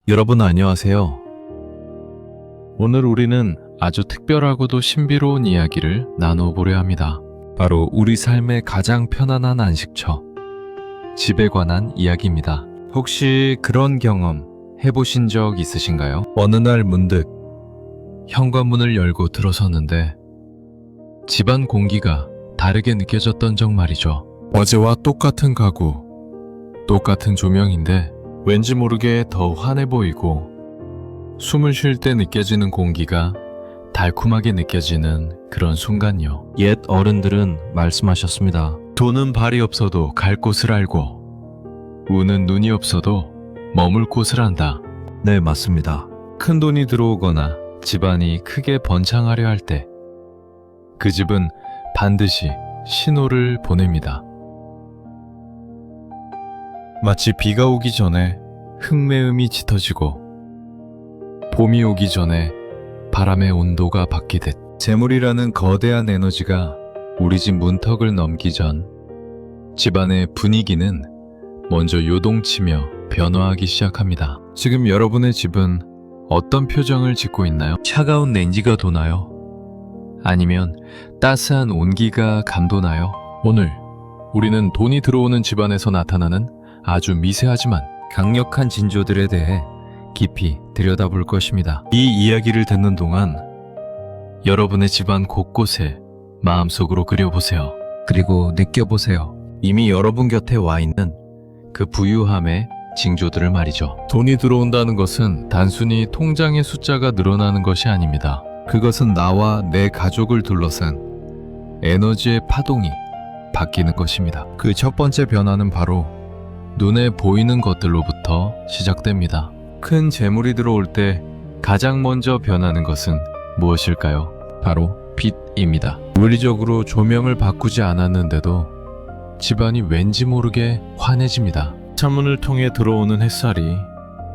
여러분 안녕하세요. 오늘 우리는 아주 특별하고도 신비로운 이야기를 나눠보려 합니다. 바로 우리 삶의 가장 편안한 안식처, 집에 관한 이야기입니다. 혹시 그런 경험 해보신 적 있으신가요? 어느 날 문득 현관문을 열고 들어섰는데 집안 공기가 다르게 느껴졌던 적 말이죠. 어제와 똑같은 가구, 똑같은 조명인데 왠지 모르게 더 환해 보이고 숨을 쉴 때 느껴지는 공기가 달콤하게 느껴지는 그런 순간요. 옛 어른들은 말씀하셨습니다. 돈은 발이 없어도 갈 곳을 알고 우는 눈이 없어도 머물 곳을 안다. 네, 맞습니다. 큰 돈이 들어오거나 집안이 크게 번창하려 할 때 그 집은 반드시 신호를 보냅니다. 마치 비가 오기 전에 흙매음이 짙어지고 봄이 오기 전에 바람의 온도가 바뀌듯 재물이라는 거대한 에너지가 우리 집 문턱을 넘기 전 집안의 분위기는 먼저 요동치며 변화하기 시작합니다. 지금 여러분의 집은 어떤 표정을 짓고 있나요? 차가운 냉기가 도나요? 아니면 따스한 온기가 감도나요? 오늘 우리는 돈이 들어오는 집안에서 나타나는 아주 미세하지만 강력한 징조들에 대해 깊이 들여다볼 것입니다. 이 이야기를 듣는 동안 여러분의 집안 곳곳에 마음속으로 그려보세요. 그리고 느껴보세요. 이미 여러분 곁에 와 있는 그 부유함의 징조들을 말이죠. 돈이 들어온다는 것은 단순히 통장의 숫자가 늘어나는 것이 아닙니다. 그것은 나와 내 가족을 둘러싼 에너지의 파동이 바뀌는 것입니다. 그 첫 번째 변화는 바로 눈에 보이는 것들로부터 시작됩니다. 큰 재물이 들어올 때 가장 먼저 변하는 것은 무엇일까요? 바로 빛입니다. 물리적으로 조명을 바꾸지 않았는데도 집안이 왠지 모르게 환해집니다. 창문을 통해 들어오는 햇살이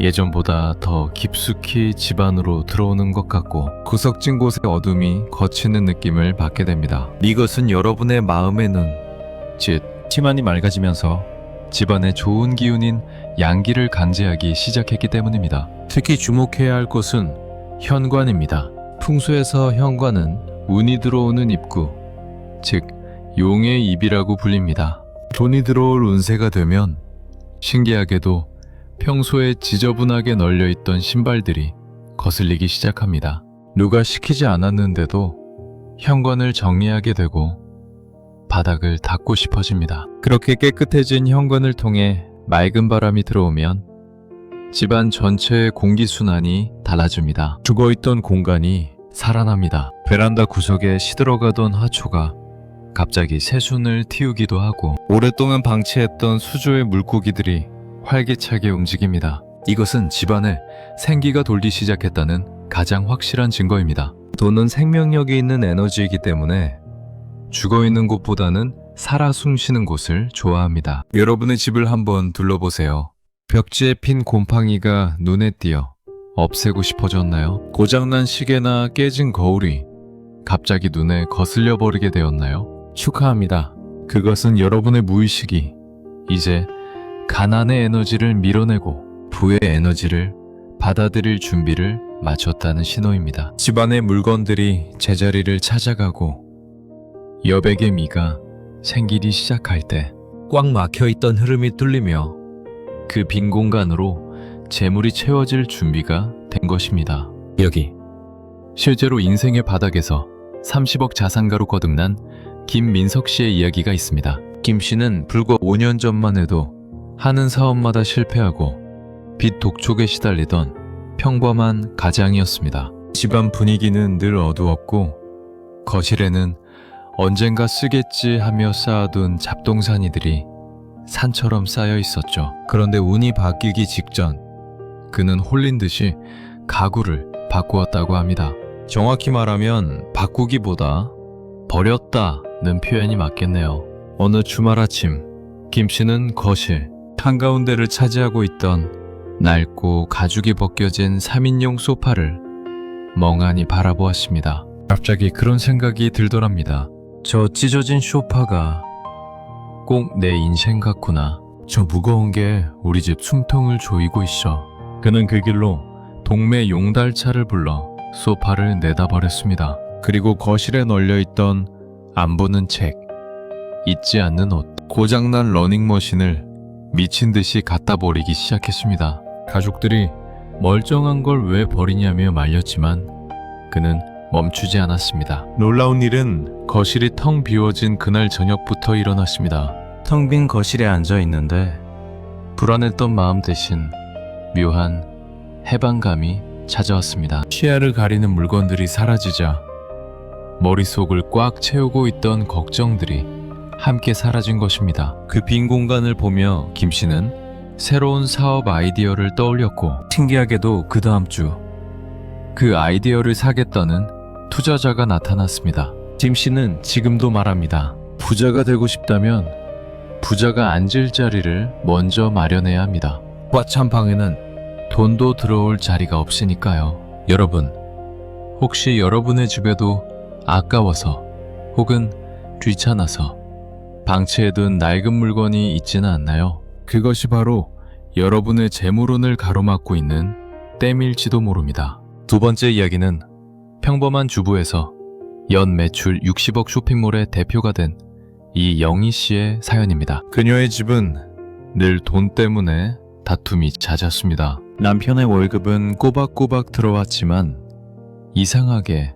예전보다 더 깊숙이 집 안으로 들어오는 것 같고 구석진 곳의 어둠이 걷히는 느낌을 받게 됩니다. 이것은 여러분의 마음의 눈, 즉 집안이 맑아지면서 집안의 좋은 기운인 양기를 강제하기 시작했기 때문입니다. 특히 주목해야 할 곳은 현관입니다. 풍수에서 현관은 운이 들어오는 입구, 즉 용의 입이라고 불립니다. 돈이 들어올 운세가 되면 신기하게도 평소에 지저분하게 널려있던 신발들이 거슬리기 시작합니다. 누가 시키지 않았는데도 현관을 정리하게 되고 바닥을 닦고 싶어집니다. 그렇게 깨끗해진 현관을 통해 맑은 바람이 들어오면 집안 전체의 공기순환이 달라집니다. 죽어있던 공간이 살아납니다. 베란다 구석에 시들어가던 화초가 갑자기 새순을 틔우기도 하고 오랫동안 방치했던 수조의 물고기들이 활기차게 움직입니다. 이것은 집안에 생기가 돌기 시작했다는 가장 확실한 증거입니다. 돈은 생명력이 있는 에너지이기 때문에 죽어있는 곳보다는 살아 숨쉬는 곳을 좋아합니다. 여러분의 집을 한번 둘러보세요. 벽지에 핀 곰팡이가 눈에 띄어 없애고 싶어졌나요? 고장난 시계나 깨진 거울이 갑자기 눈에 거슬려 버리게 되었나요? 축하합니다. 그것은 여러분의 무의식이 이제 가난의 에너지를 밀어내고 부의 에너지를 받아들일 준비를 마쳤다는 신호입니다. 집안의 물건들이 제자리를 찾아가고 여백의 미가 생기기 시작할 때 꽉 막혀있던 흐름이 뚫리며 그 빈 공간으로 재물이 채워질 준비가 된 것입니다. 여기 실제로 인생의 바닥에서 30억 자산가로 거듭난 김민석 씨의 이야기가 있습니다. 김 씨는 불과 5년 전만 해도 하는 사업마다 실패하고 빚 독촉에 시달리던 평범한 가장이었습니다. 집안 분위기는 늘 어두웠고 거실에는 언젠가 쓰겠지 하며 쌓아둔 잡동사니들이 산처럼 쌓여 있었죠. 그런데 운이 바뀌기 직전 그는 홀린 듯이 가구를 바꾸었다고 합니다. 정확히 말하면 바꾸기보다 버렸다는 표현이 맞겠네요. 어느 주말 아침 김 씨는 거실 한가운데를 차지하고 있던 낡고 가죽이 벗겨진 3인용 소파를 멍하니 바라보았습니다. 갑자기 그런 생각이 들더랍니다. 저 찢어진 소파가 꼭 내 인생 같구나. 저 무거운 게 우리 집 숨통을 조이고 있어. 그는 그 길로 동네 용달차를 불러 소파를 내다버렸습니다. 그리고 거실에 널려있던 안 보는 책, 잊지 않는 옷, 고장난 러닝머신을 미친 듯이 갖다 버리기 시작했습니다. 가족들이 멀쩡한 걸 왜 버리냐며 말렸지만 그는 멈추지 않았습니다. 놀라운 일은 거실이 텅 비워진 그날 저녁부터 일어났습니다. 텅 빈 거실에 앉아 있는데 불안했던 마음 대신 묘한 해방감이 찾아왔습니다. 시야를 가리는 물건들이 사라지자 머릿속을 꽉 채우고 있던 걱정들이 함께 사라진 것입니다. 그 빈 공간을 보며 김 씨는 새로운 사업 아이디어를 떠올렸고 신기하게도 그 다음 주 그 아이디어를 사겠다는 투자자가 나타났습니다. 김 씨는 지금도 말합니다. 부자가 되고 싶다면 부자가 앉을 자리를 먼저 마련해야 합니다. 꽉 찬 방에는 돈도 들어올 자리가 없으니까요. 여러분, 혹시 여러분의 집에도 아까워서 혹은 귀찮아서 방치해둔 낡은 물건이 있지는 않나요? 그것이 바로 여러분의 재물운을 가로막고 있는 때밀지도 모릅니다. 두 번째 이야기는 평범한 주부에서 연 매출 60억 쇼핑몰의 대표가 된 이영희 씨의 사연입니다. 그녀의 집은 늘 돈 때문에 다툼이 잦았습니다. 남편의 월급은 꼬박꼬박 들어왔지만 이상하게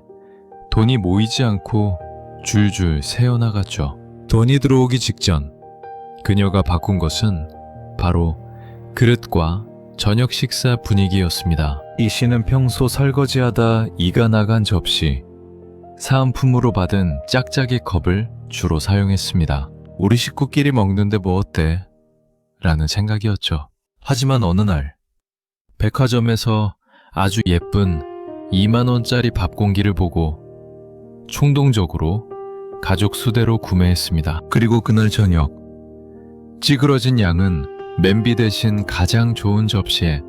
돈이 모이지 않고 줄줄 새어나갔죠. 돈이 들어오기 직전 그녀가 바꾼 것은 바로 그릇과 저녁 식사 분위기였습니다. 이 씨는 평소 설거지하다 이가 나간 접시, 사은품으로 받은 짝짝이 컵을 주로 사용했습니다. 우리 식구끼리 먹는데 뭐 어때? 라는 생각이었죠. 하지만 어느 날 백화점에서 아주 예쁜 2만원짜리 밥 공기를 보고 충동적으로 가족 수대로 구매했습니다. 그리고 그날 저녁 찌그러진 양은 냄비 대신 가장 좋은 접시에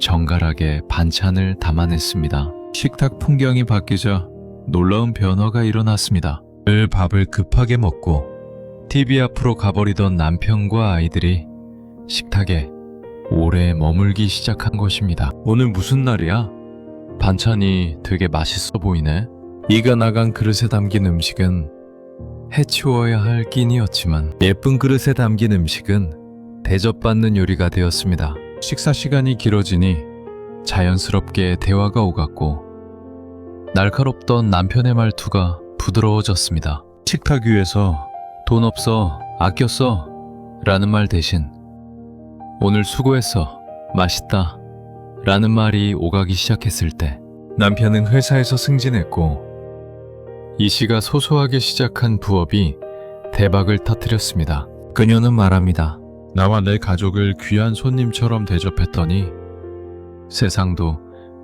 정갈하게 반찬을 담아냈습니다. 식탁 풍경이 바뀌자 놀라운 변화가 일어났습니다. 늘 밥을 급하게 먹고 TV 앞으로 가버리던 남편과 아이들이 식탁에 오래 머물기 시작한 것입니다. 오늘 무슨 날이야? 반찬이 되게 맛있어 보이네. 이가 나간 그릇에 담긴 음식은 해치워야 할 끼니였지만 예쁜 그릇에 담긴 음식은 대접받는 요리가 되었습니다. 식사 시간이 길어지니 자연스럽게 대화가 오갔고 날카롭던 남편의 말투가 부드러워졌습니다. 식탁 위에서 돈 없어, 아껴 써 라는 말 대신 오늘 수고했어, 맛있다 라는 말이 오가기 시작했을 때 남편은 회사에서 승진했고 이 씨가 소소하게 시작한 부업이 대박을 터뜨렸습니다. 그녀는 말합니다. 나와 내 가족을 귀한 손님처럼 대접했더니 세상도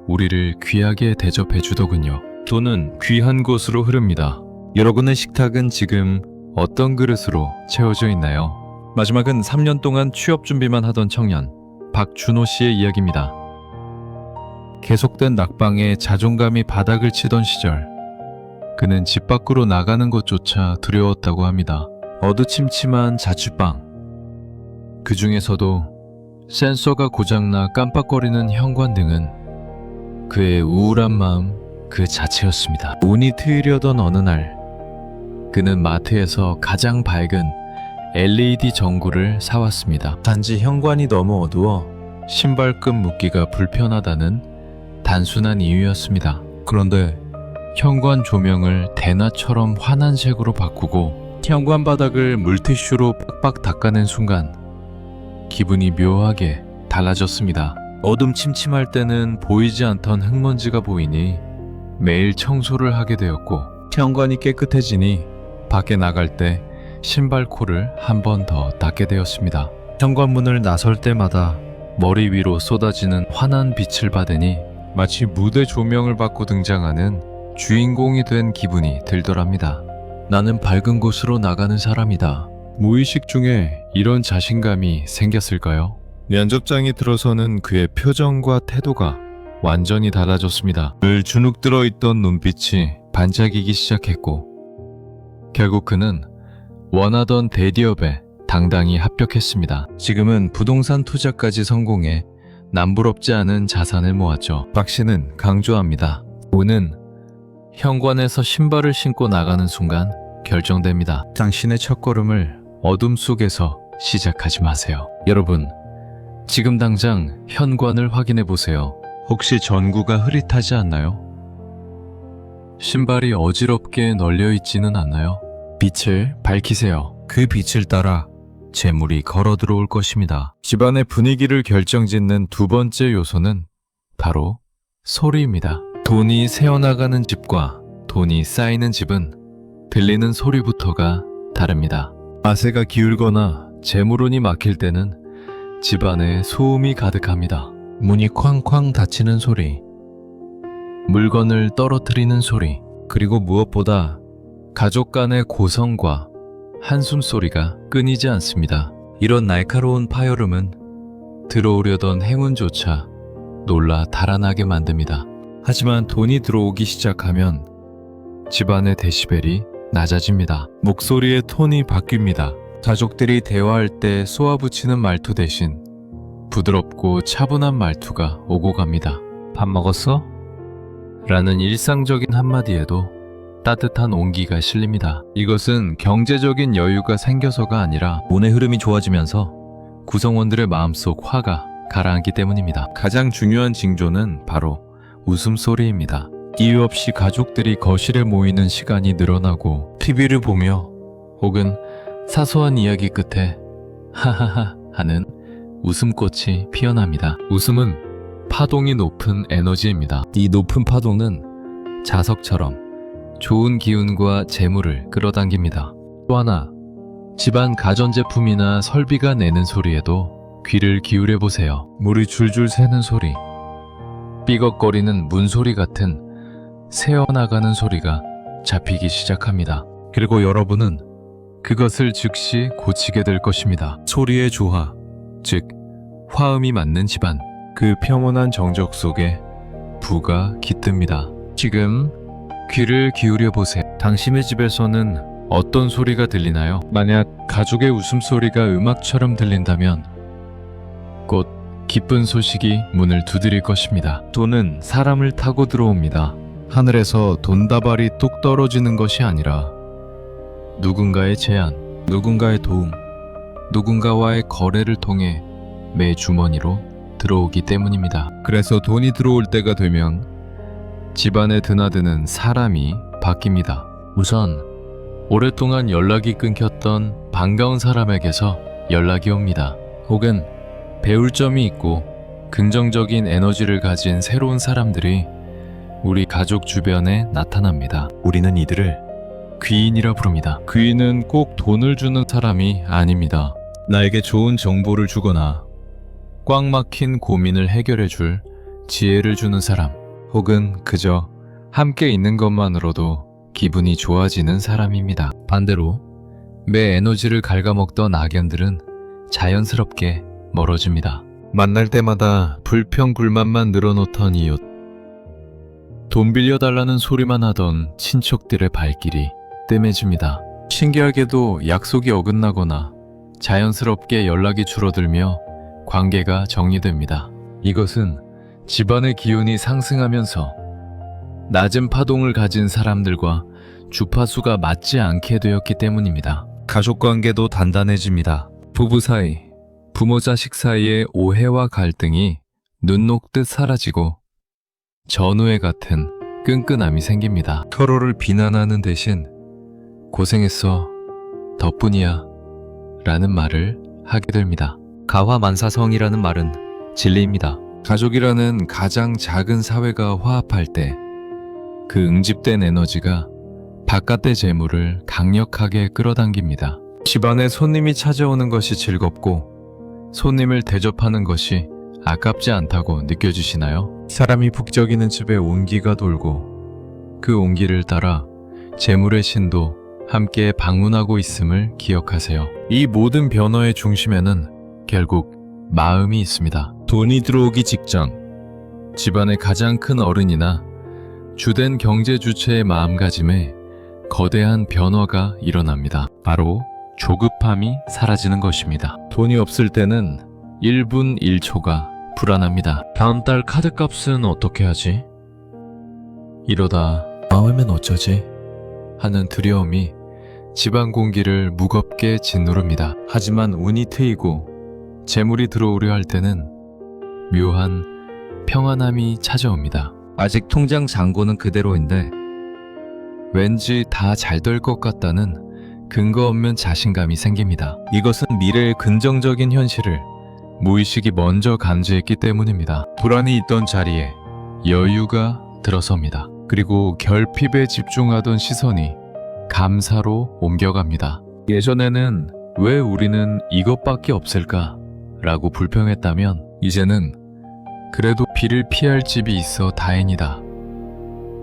우리를 귀하게 대접해 주더군요. 돈은 귀한 곳으로 흐릅니다. 여러분의 식탁은 지금 어떤 그릇으로 채워져 있나요? 마지막은 3년 동안 취업 준비만 하던 청년 박준호 씨의 이야기입니다. 계속된 낙방에 자존감이 바닥을 치던 시절 그는 집 밖으로 나가는 것조차 두려웠다고 합니다. 어두침침한 자취방, 그 중에서도 센서가 고장나 깜빡거리는 현관등은 그의 우울한 마음 그 자체였습니다. 운이 트이려던 어느 날 그는 마트에서 가장 밝은 LED 전구를 사왔습니다. 단지 현관이 너무 어두워 신발끈 묶기가 불편하다는 단순한 이유였습니다. 그런데 현관 조명을 대낮처럼 환한 색으로 바꾸고 현관 바닥을 물티슈로 빡빡 닦아낸 순간 기분이 묘하게 달라졌습니다. 어둠 침침할 때는 보이지 않던 흙먼지가 보이니 매일 청소를 하게 되었고 현관이 깨끗해지니 밖에 나갈 때 신발코를 한 번 더 닦게 되었습니다. 현관문을 나설 때마다 머리 위로 쏟아지는 환한 빛을 받으니 마치 무대 조명을 받고 등장하는 주인공이 된 기분이 들더랍니다. 나는 밝은 곳으로 나가는 사람이다. 무의식 중에 이런 자신감이 생겼을까요? 면접장이 들어서는 그의 표정과 태도가 완전히 달라졌습니다. 늘 주눅 들어있던 눈빛이 반짝이기 시작했고 결국 그는 원하던 대기업에 당당히 합격했습니다. 지금은 부동산 투자까지 성공해 남부럽지 않은 자산을 모았죠. 박 씨는 강조합니다. 돈은 현관에서 신발을 신고 나가는 순간 결정됩니다. 당신의 첫걸음을 어둠 속에서 시작하지 마세요. 여러분, 지금 당장 현관을 확인해 보세요. 혹시 전구가 흐릿하지 않나요? 신발이 어지럽게 널려 있지는 않나요? 빛을 밝히세요. 그 빛을 따라 재물이 걸어 들어올 것입니다. 집안의 분위기를 결정짓는 두 번째 요소는 바로 소리입니다. 돈이 새어나가는 집과 돈이 쌓이는 집은 들리는 소리부터가 다릅니다. 마세가 기울거나 재물운이 막힐 때는 집안에 소음이 가득합니다. 문이 쾅쾅 닫히는 소리, 물건을 떨어뜨리는 소리, 그리고 무엇보다 가족 간의 고성과 한숨 소리가 끊이지 않습니다. 이런 날카로운 파열음은 들어오려던 행운조차 놀라 달아나게 만듭니다. 하지만 돈이 들어오기 시작하면 집안의 데시벨이 낮아집니다. 목소리의 톤이 바뀝니다. 가족들이 대화할 때 쏘아붙이는 말투 대신 부드럽고 차분한 말투가 오고 갑니다. 밥 먹었어? 라는 일상적인 한마디에도 따뜻한 온기가 실립니다. 이것은 경제적인 여유가 생겨서가 아니라 돈의 흐름이 좋아지면서 구성원들의 마음속 화가 가라앉기 때문입니다. 가장 중요한 징조는 바로 웃음소리입니다. 이유 없이 가족들이 거실에 모이는 시간이 늘어나고 TV를 보며 혹은 사소한 이야기 끝에 하하하 하는 웃음꽃이 피어납니다. 웃음은 파동이 높은 에너지입니다. 이 높은 파동은 자석처럼 좋은 기운과 재물을 끌어당깁니다. 또 하나, 집안 가전제품이나 설비가 내는 소리에도 귀를 기울여 보세요. 물이 줄줄 새는 소리, 삐걱거리는 문소리 같은 새어나가는 소리가 잡히기 시작합니다. 그리고 여러분은 그것을 즉시 고치게 될 것입니다. 소리의 조화, 즉 화음이 맞는 집안, 그 평온한 정적 속에 부가 깃듭니다. 지금 귀를 기울여 보세요. 당신의 집에서는 어떤 소리가 들리나요? 만약 가족의 웃음소리가 음악처럼 들린다면 곧 기쁜 소식이 문을 두드릴 것입니다. 돈은 사람을 타고 들어옵니다. 하늘에서 돈다발이 뚝 떨어지는 것이 아니라 누군가의 제안, 누군가의 도움, 누군가와의 거래를 통해 매 주머니로 들어오기 때문입니다. 그래서 돈이 들어올 때가 되면 집안에 드나드는 사람이 바뀝니다. 우선 오랫동안 연락이 끊겼던 반가운 사람에게서 연락이 옵니다. 혹은 배울 점이 있고 긍정적인 에너지를 가진 새로운 사람들이 우리 가족 주변에 나타납니다. 우리는 이들을 귀인이라 부릅니다. 귀인은 꼭 돈을 주는 사람이 아닙니다. 나에게 좋은 정보를 주거나 꽉 막힌 고민을 해결해 줄 지혜를 주는 사람, 혹은 그저 함께 있는 것만으로도 기분이 좋아지는 사람입니다. 반대로 매 에너지를 갉아먹던 악연들은 자연스럽게 멀어집니다. 만날 때마다 불평불만만 늘어놓던 이웃, 돈 빌려달라는 소리만 하던 친척들의 발길이 뜸해집니다. 신기하게도 약속이 어긋나거나 자연스럽게 연락이 줄어들며 관계가 정리됩니다. 이것은 집안의 기운이 상승하면서 낮은 파동을 가진 사람들과 주파수가 맞지 않게 되었기 때문입니다. 가족 관계도 단단해집니다. 부부 사이, 부모 자식 사이의 오해와 갈등이 눈 녹듯 사라지고 전우애 같은 끈끈함이 생깁니다. 서로를 비난하는 대신 고생했어, 덕분이야 라는 말을 하게 됩니다. 가화만사성이라는 말은 진리입니다. 가족이라는 가장 작은 사회가 화합할 때 그 응집된 에너지가 바깥의 재물을 강력하게 끌어당깁니다. 집안에 손님이 찾아오는 것이 즐겁고 손님을 대접하는 것이 아깝지 않다고 느껴지시나요? 사람이 북적이는 집에 온기가 돌고 그 온기를 따라 재물의 신도 함께 방문하고 있음을 기억하세요. 이 모든 변화의 중심에는 결국 마음이 있습니다. 돈이 들어오기 직전 집안의 가장 큰 어른이나 주된 경제 주체의 마음가짐에 거대한 변화가 일어납니다. 바로 조급함이 사라지는 것입니다. 돈이 없을 때는 1분 1초가 불안합니다. 다음 달 카드값은 어떻게 하지? 이러다 망하면 어쩌지? 하는 두려움이 집안 공기를 무겁게 짓누릅니다. 하지만 운이 트이고 재물이 들어오려 할 때는 묘한 평안함이 찾아옵니다. 아직 통장 잔고는 그대로인데 왠지 다 잘 될 것 같다는 근거 없는 자신감이 생깁니다. 이것은 미래의 긍정적인 현실을 무의식이 먼저 감지했기 때문입니다. 불안이 있던 자리에 여유가 들어섭니다. 그리고 결핍에 집중하던 시선이 감사로 옮겨갑니다. 예전에는 왜 우리는 이것밖에 없을까? 라고 불평했다면 이제는 그래도 비를 피할 집이 있어 다행이다.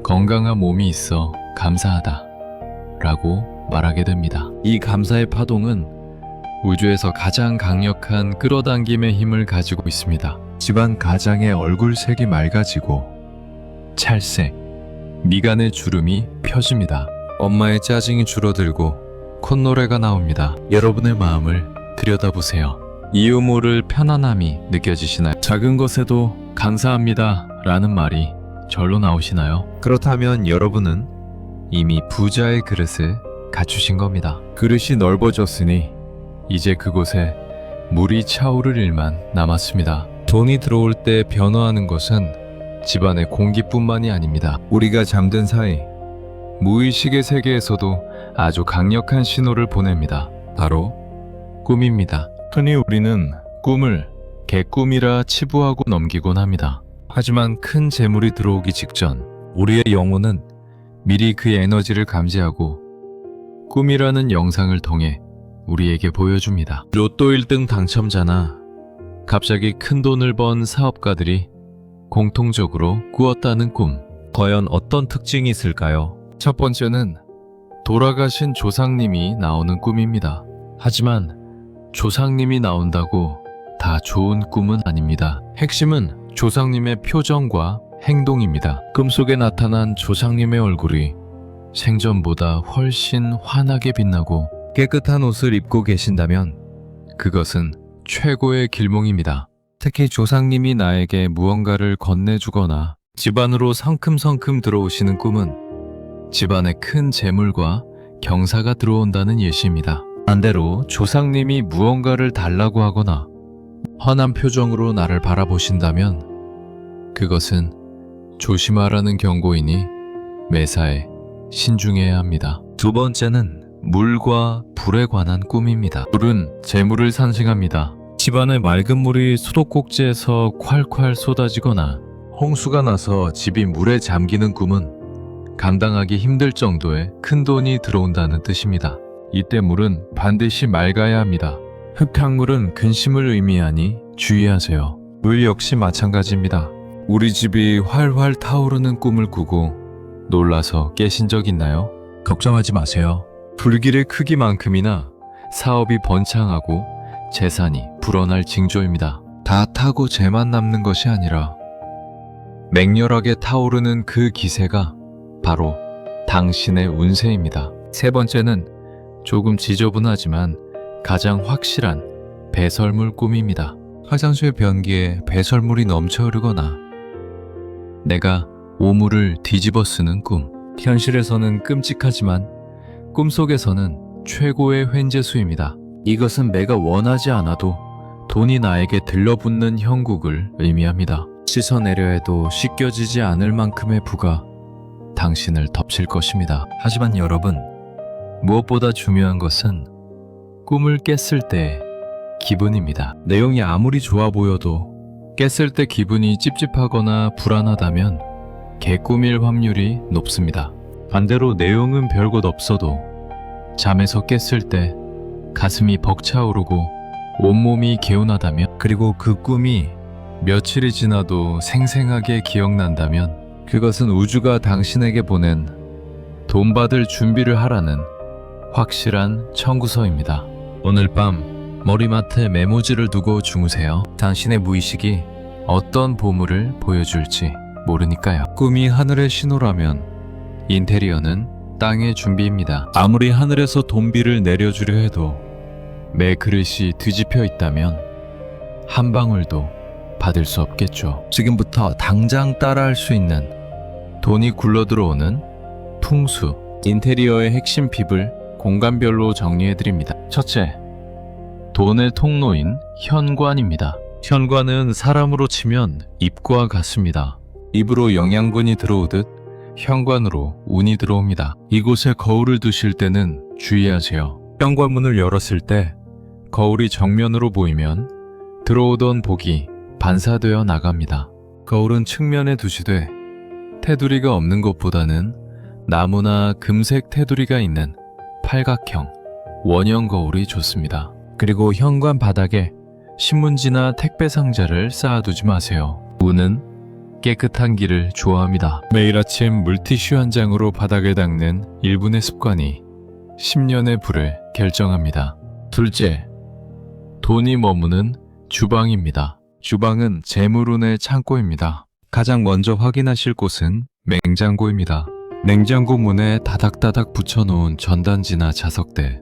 건강한 몸이 있어 감사하다. 라고 말하게 됩니다. 이 감사의 파동은 우주에서 가장 강력한 끌어당김의 힘을 가지고 있습니다. 집안 가장의 얼굴색이 맑아지고 찰색, 미간의 주름이 펴집니다. 엄마의 짜증이 줄어들고 콧노래가 나옵니다. 여러분의 마음을 들여다보세요. 이유 모를 편안함이 느껴지시나요? 작은 것에도 감사합니다 라는 말이 절로 나오시나요? 그렇다면 여러분은 이미 부자의 그릇을 갖추신 겁니다. 그릇이 넓어졌으니 이제 그곳에 물이 차오를 일만 남았습니다. 돈이 들어올 때 변화하는 것은 집안의 공기뿐만이 아닙니다. 우리가 잠든 사이 무의식의 세계에서도 아주 강력한 신호를 보냅니다. 바로 꿈입니다. 흔히 우리는 꿈을 개꿈이라 치부하고 넘기곤 합니다. 하지만 큰 재물이 들어오기 직전 우리의 영혼은 미리 그 에너지를 감지하고 꿈이라는 영상을 통해 우리에게 보여줍니다. 로또 1등 당첨자나 갑자기 큰 돈을 번 사업가들이 공통적으로 꾸었다는 꿈. 과연 어떤 특징이 있을까요? 첫 번째는 돌아가신 조상님이 나오는 꿈입니다. 하지만 조상님이 나온다고 다 좋은 꿈은 아닙니다. 핵심은 조상님의 표정과 행동입니다. 꿈속에 나타난 조상님의 얼굴이 생전보다 훨씬 환하게 빛나고 깨끗한 옷을 입고 계신다면 그것은 최고의 길몽입니다. 특히 조상님이 나에게 무언가를 건네주거나 집안으로 성큼성큼 들어오시는 꿈은 집안에 큰 재물과 경사가 들어온다는 예시입니다. 반대로 조상님이 무언가를 달라고 하거나 환한 표정으로 나를 바라보신다면 그것은 조심하라는 경고이니 매사에 신중해야 합니다. 두 번째는 물과 불에 관한 꿈입니다. 물은 재물을 상징합니다. 집안에 맑은 물이 수도꼭지에서 콸콸 쏟아지거나 홍수가 나서 집이 물에 잠기는 꿈은 감당하기 힘들 정도의 큰 돈이 들어온다는 뜻입니다. 이때 물은 반드시 맑아야 합니다. 흙탕물은 근심을 의미하니 주의하세요. 물 역시 마찬가지입니다. 우리 집이 활활 타오르는 꿈을 꾸고 놀라서 깨신 적 있나요? 걱정하지 마세요. 불길의 크기만큼이나 사업이 번창하고 재산이 불어날 징조입니다. 다 타고 재만 남는 것이 아니라 맹렬하게 타오르는 그 기세가 바로 당신의 운세입니다. 세 번째는 조금 지저분하지만 가장 확실한 배설물 꿈입니다. 화장실 변기에 배설물이 넘쳐 흐르거나 내가 오물을 뒤집어 쓰는 꿈. 현실에서는 끔찍하지만 꿈속에서는 최고의 횡재수입니다. 이것은 내가 원하지 않아도 돈이 나에게 들러붙는 형국을 의미합니다. 씻어내려 해도 씻겨지지 않을 만큼의 부가 당신을 덮칠 것입니다. 하지만 여러분, 무엇보다 중요한 것은 꿈을 깼을 때 기분입니다. 내용이 아무리 좋아 보여도 깼을 때 기분이 찝찝하거나 불안하다면 개꿈일 확률이 높습니다. 반대로 내용은 별것 없어도 잠에서 깼을 때 가슴이 벅차오르고 온몸이 개운하다면, 그리고 그 꿈이 며칠이 지나도 생생하게 기억난다면 그것은 우주가 당신에게 보낸 돈 받을 준비를 하라는 확실한 청구서입니다. 오늘 밤 머리맡에 메모지를 두고 주무세요. 당신의 무의식이 어떤 보물을 보여줄지 모르니까요. 꿈이 하늘의 신호라면 인테리어는 땅의 준비입니다. 아무리 하늘에서 돈비를 내려주려 해도 매 그릇이 뒤집혀 있다면 한 방울도 받을 수 없겠죠. 지금부터 당장 따라할 수 있는 돈이 굴러들어오는 풍수, 인테리어의 핵심 팁을 공간별로 정리해드립니다. 첫째, 돈의 통로인 현관입니다. 현관은 사람으로 치면 입과 같습니다. 입으로 영양분이 들어오듯 현관으로 운이 들어옵니다. 이곳에 거울을 두실 때는 주의하세요. 현관문을 열었을 때 거울이 정면으로 보이면 들어오던 복이 반사되어 나갑니다. 거울은 측면에 두시되 테두리가 없는 것보다는 나무나 금색 테두리가 있는 팔각형, 원형 거울이 좋습니다. 그리고 현관 바닥에 신문지나 택배 상자를 쌓아두지 마세요. 운은 깨끗한 길을 좋아합니다. 매일 아침 물티슈 한 장으로 바닥을 닦는 1분의 습관이 10년의 부를 결정합니다. 둘째, 돈이 머무는 주방입니다. 주방은 재물운의 창고입니다. 가장 먼저 확인하실 곳은 냉장고입니다. 냉장고 문에 다닥다닥 붙여놓은 전단지나 자석들,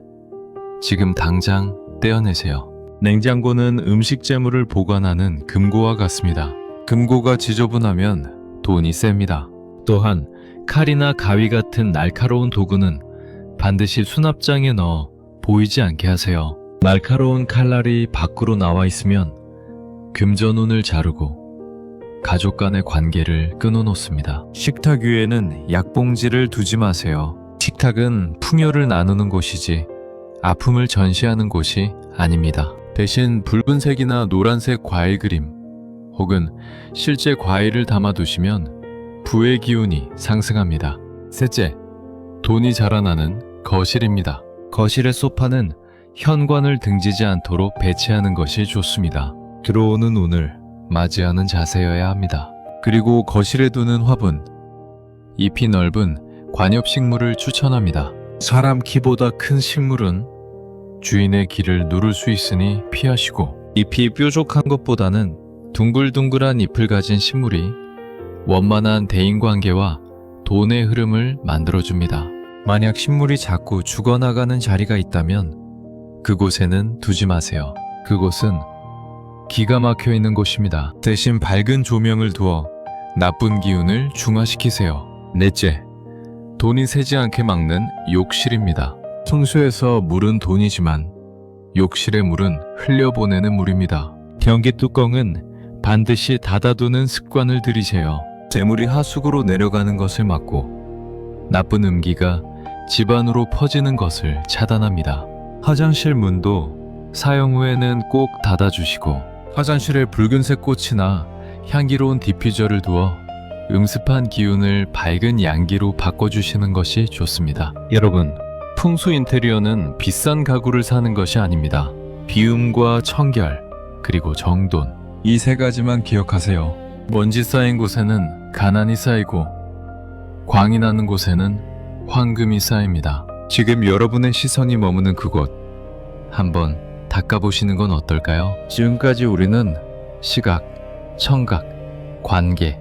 지금 당장 떼어내세요. 냉장고는 음식 재물을 보관하는 금고와 같습니다. 금고가 지저분하면 돈이 셉니다. 또한 칼이나 가위 같은 날카로운 도구는 반드시 수납장에 넣어 보이지 않게 하세요. 날카로운 칼날이 밖으로 나와 있으면 금전운을 자르고 가족 간의 관계를 끊어놓습니다. 식탁 위에는 약봉지를 두지 마세요. 식탁은 풍요를 나누는 곳이지 아픔을 전시하는 곳이 아닙니다. 대신 붉은색이나 노란색 과일 그림 혹은 실제 과일을 담아두시면 부의 기운이 상승합니다. 셋째, 돈이 자라나는 거실입니다. 거실의 소파는 현관을 등지지 않도록 배치하는 것이 좋습니다. 들어오는 운을 맞이하는 자세여야 합니다. 그리고 거실에 두는 화분, 잎이 넓은 관엽식물을 추천합니다. 사람 키보다 큰 식물은 주인의 길을 누를 수 있으니 피하시고, 잎이 뾰족한 것보다는 둥글둥글한 잎을 가진 식물이 원만한 대인관계와 돈의 흐름을 만들어줍니다. 만약 식물이 자꾸 죽어나가는 자리가 있다면 그곳에는 두지 마세요. 그곳은 기가 막혀 있는 곳입니다. 대신 밝은 조명을 두어 나쁜 기운을 중화시키세요. 넷째, 돈이 새지 않게 막는 욕실입니다. 풍수에서 물은 돈이지만 욕실의 물은 흘려보내는 물입니다. 변기 뚜껑은 반드시 닫아두는 습관을 들이세요. 재물이 하수구로 내려가는 것을 막고 나쁜 음기가 집안으로 퍼지는 것을 차단합니다. 화장실 문도 사용 후에는 꼭 닫아주시고, 화장실에 붉은색 꽃이나 향기로운 디퓨저를 두어 음습한 기운을 밝은 양기로 바꿔주시는 것이 좋습니다. 여러분, 풍수 인테리어는 비싼 가구를 사는 것이 아닙니다. 비움과 청결, 그리고 정돈, 이 세 가지만 기억하세요. 먼지 쌓인 곳에는 가난이 쌓이고 광이 나는 곳에는 황금이 쌓입니다. 지금 여러분의 시선이 머무는 그곳 한번 닦아보시는 건 어떨까요? 지금까지 우리는 시각, 청각, 관계,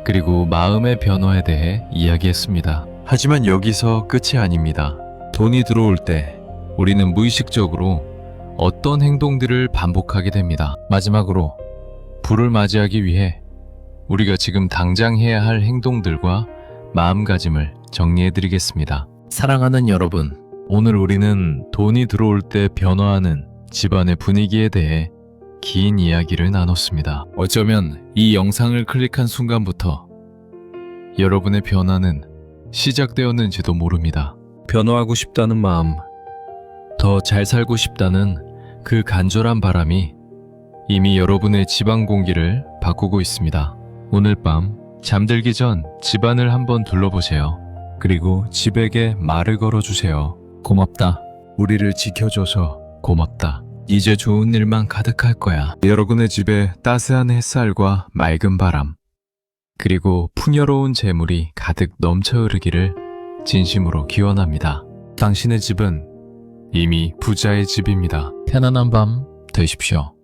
그리고 마음의 변화에 대해 이야기했습니다. 하지만 여기서 끝이 아닙니다. 돈이 들어올 때 우리는 무의식적으로 어떤 행동들을 반복하게 됩니다. 마지막으로 불을 맞이하기 위해 우리가 지금 당장 해야 할 행동들과 마음가짐을 정리해드리겠습니다. 사랑하는 여러분, 오늘 우리는 돈이 들어올 때 변화하는 집안의 분위기에 대해 긴 이야기를 나눴습니다. 어쩌면 이 영상을 클릭한 순간부터 여러분의 변화는 시작되었는지도 모릅니다. 변화하고 싶다는 마음, 더 잘 살고 싶다는 그 간절한 바람이 이미 여러분의 집안 공기를 바꾸고 있습니다. 오늘 밤 잠들기 전 집안을 한번 둘러보세요. 그리고 집에게 말을 걸어주세요. 고맙다. 우리를 지켜줘서 고맙다. 이제 좋은 일만 가득할 거야. 여러분의 집에 따스한 햇살과 맑은 바람, 그리고 풍요로운 재물이 가득 넘쳐 흐르기를 진심으로 기원합니다. 당신의 집은 이미 부자의 집입니다. 편안한 밤 되십시오.